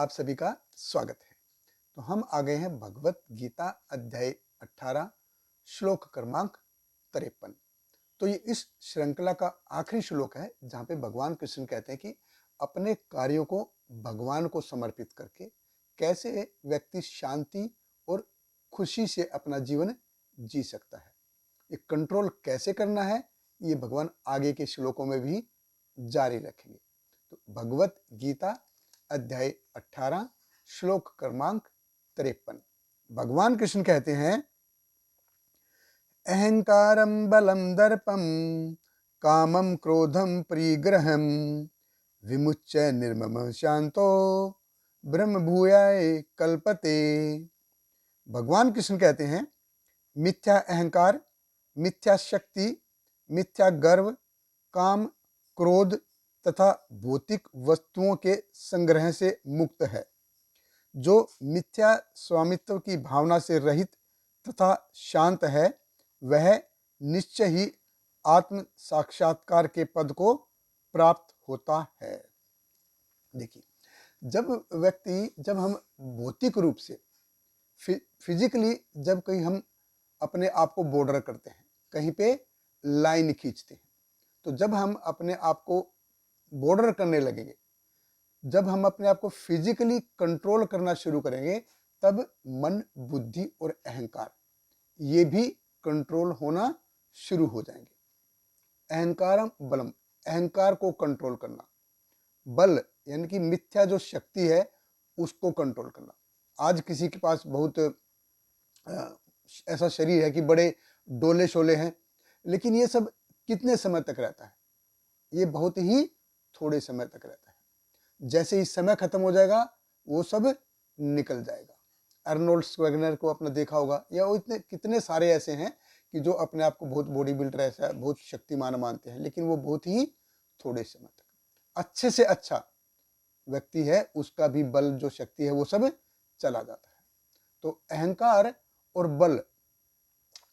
आप सभी का स्वागत है। तो हम आ गए हैं भगवत गीता अध्याय 18 श्लोक क्रमांक 53। तो ये इस श्रृंखला का आखिरी श्लोक है जहाँ पे भगवान कृष्ण कहते हैं कि अपने कार्यों को भगवान को समर्पित करके कैसे व्यक्ति शांति और खुशी से अपना जीवन जी सकता है, ये कंट्रोल कैसे करना है, ये भगवान आगे के श्लोकों में भी जारी रखेंगे। तो भगवत गीता अध्याय 18 श्लोक क्रमांक 53। भगवान कृष्ण कहते हैं, अहंकारम बलम दर्पम कामम क्रोधम परिग्रहम विमुच्य निर्मम शांतो ब्रह्म भूयाय कल्पते। भगवान कृष्ण कहते हैं, मिथ्या अहंकार, मिथ्या शक्ति, मिथ्या गर्व, काम, क्रोध तथा भौतिक वस्तुओं के संग्रह से मुक्त है। जो मिथ्या स्वामित्व की भावना से रहित तथा शांत है, वह निश्चय ही आत्म साक्षात्कार के पद को प्राप्त होता है। देखिए, जब हम भौतिक रूप से फिजिकली जब कहीं हम अपने आप को बॉर्डर करते हैं, कहीं पे लाइन खींचते हैं, तो जब हम अपने आप को बॉर्डर करने लगेंगे, जब हम अपने आप को फिजिकली कंट्रोल करना शुरू करेंगे, तब मन, बुद्धि और अहंकार ये भी कंट्रोल होना शुरू हो जाएंगे। अहंकारम बलम, अहंकार को कंट्रोल करना, बल यानी कि मिथ्या जो शक्ति है उसको कंट्रोल करना। आज किसी के पास बहुत ऐसा शरीर है कि बड़े डोले शोले हैं, लेकिन ये सब कितने समय तक रहता है? ये बहुत ही थोड़े समय तक रहता है। जैसे ही समय खत्म हो जाएगा, वो सब निकल जाएगा। अर्नोल्ड श्वार्ज़नेगर को आपने देखा होगा, या वो इतने कितने सारे ऐसे हैं कि जो अपने आप को बहुत बॉडी बिल्डर ऐसा है, बहुत शक्तिमान मानते हैं, लेकिन वो बहुत ही थोड़े समय तक। अच्छे से अच्छा व्यक्ति है, उसका भी बल जो शक्ति है वो सब चला जाता है। तो अहंकार और बल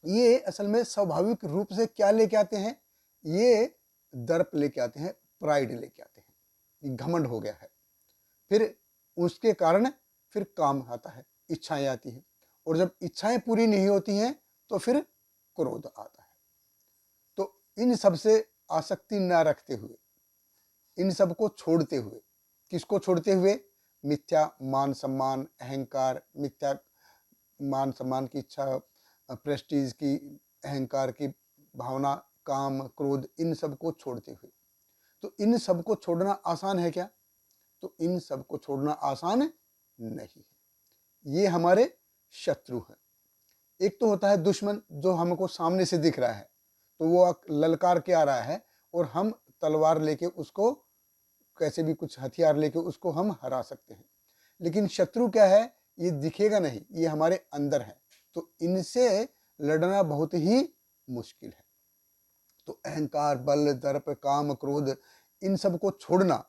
ये असल में स्वाभाविक रूप से क्या लेके आते हैं? ये दर्प लेके आते हैं, प्राइड लेके आते हैं, घमंड हो गया है। फिर उसके कारण फिर काम आता है, इच्छाएं आती हैं, और जब इच्छाएं पूरी नहीं होती हैं तो फिर क्रोध आता है। तो इन सब से आसक्ति ना रखते हुए, इन सब को छोड़ते हुए, किसको छोड़ते हुए? मिथ्या मान सम्मान, अहंकार, मिथ्या मान सम्मान की इच्छा, प्रेस्टीज की, अहंकार की भावना, काम, क्रोध, इन सब को छोड़ते हुए। तो इन सब को छोड़ना आसान है क्या? तो इन सब को छोड़ना आसान नहीं है। ये हमारे शत्रु हैं। एक तो होता है दुश्मन, जो हमको सामने से दिख रहा है, तो वो ललकार के आ रहा है और हम तलवार लेके उसको, कैसे भी कुछ हथियार लेके उसको हम हरा सकते हैं। लेकिन शत्रु क्या है? ये दिखेगा नहीं, ये हमारे अंदर है, तो इनसे लड़ना बहुत ही मुश्किल है। तो अहंकार, बल, दर्प, काम, क्रोध, इन सब को छोड़ना,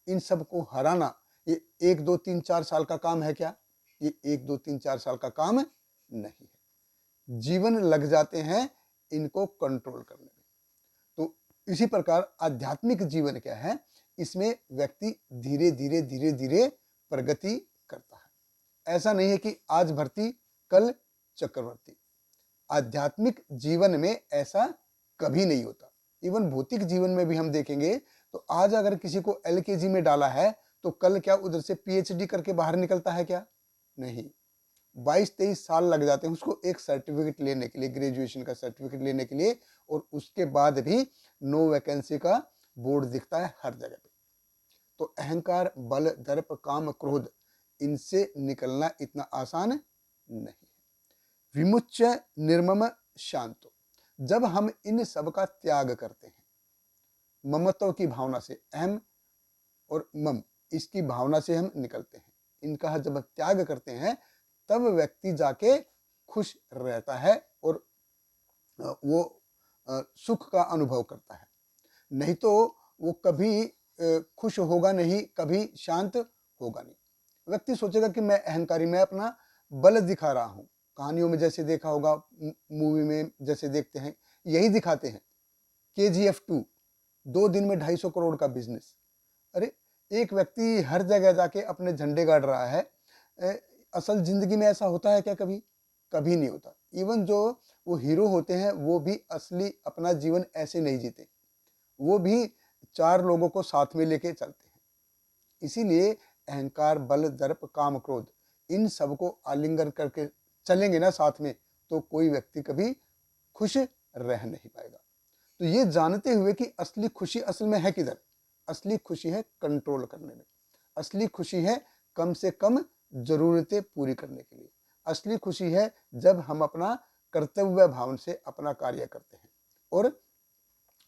इन सब को हराना, ये 1 2 3 4 साल का काम है क्या? ये 1 2 3 4 साल का काम नहीं है। जीवन लग जाते हैं इनको कंट्रोल करने में। तो इसी प्रकार आध्यात्मिक जीवन क्या है? इसमें व्यक्ति धीरे धीरे धीरे धीरे प्रगति करता है। ऐसा नहीं है कि आज भर्ती कल चक्रवर्ती। आध्यात्मिक जीवन में ऐसा कभी नहीं होता। इवन भौतिक जीवन में भी हम देखेंगे तो आज अगर किसी को एलकेजी में डाला है, तो कल क्या उधर से पीएचडी करके बाहर निकलता है क्या? नहीं। 22-23 साल लग जाते हैं उसको एक सर्टिफिकेट लेने के लिए, ग्रेजुएशन का सर्टिफिकेट लेने के लिए, और उसके बाद भी नो वैकेंसी का बोर्ड दिखता है हर जगह पे। तो अहंकार, बल, दर्प, काम, क्रोध, इनसे निकलना इतना आसान नहीं है। विमुच्य निर्मम शांतो, जब हम इन सब का त्याग करते हैं, ममत्व की भावना से, अहम और मम, इसकी भावना से हम निकलते हैं, इनका जब त्याग करते हैं, तब व्यक्ति जाके खुश रहता है और वो सुख का अनुभव करता है। नहीं तो वो कभी खुश होगा नहीं, कभी शांत होगा नहीं। व्यक्ति सोचेगा कि मैं अहंकारी, मैं अपना बल दिखा रहा हूं। कहानियों में जैसे देखा होगा, मूवी में जैसे देखते हैं, यही दिखाते हैं। KGF 2 2 दिन में 250 करोड़ का बिजनेस। अरे एक व्यक्ति हर जगह जाके अपने झंडे गाड़ रहा है, असल ज़िंदगी में ऐसा होता है क्या कभी? कभी नहीं होता। इवन जो वो हीरो होते हैं वो भी असली अपना जीवन ऐसे नहीं जीते। वो भी 4 लोगों को साथ में लेके चलते हैं। इसीलिए अहंकार, बल, दर्प, काम, क्रोध इन सबको आलिंगन करके चलेंगे ना साथ में, तो कोई व्यक्ति कभी खुश रह नहीं पाएगा। तो ये जानते हुए कि असली खुशी असल में है किधर? असली खुशी है कंट्रोल करने में। असली खुशी है कम से कम ज़रूरतें पूरी करने के लिए। असली खुशी है जब हम अपना कर्तव्य भाव से अपना कार्य करते हैं और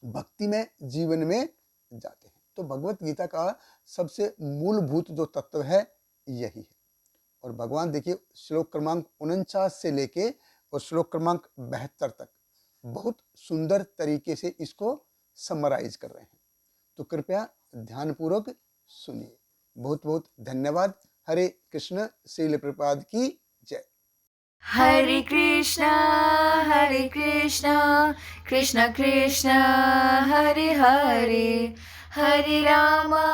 भक्ति में जीवन में जाते हैं। तो भगवत गीता का सबसे मूलभूत जो तत्व है यही है। और भगवान देखिए श्लोक क्रमांक 49 से लेके और श्लोक क्रमांक 72 तक बहुत सुंदर तरीके से इसको समराइज कर रहे हैं। तो कृपया ध्यानपूर्वक सुनिए। बहुत बहुत धन्यवाद। हरे कृष्ण। श्रील प्रभुपाद की जय। Hare Krishna, Krishna Krishna, Hare Hare, Hare Rama,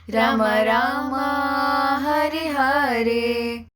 Rama Rama, Hare Hare.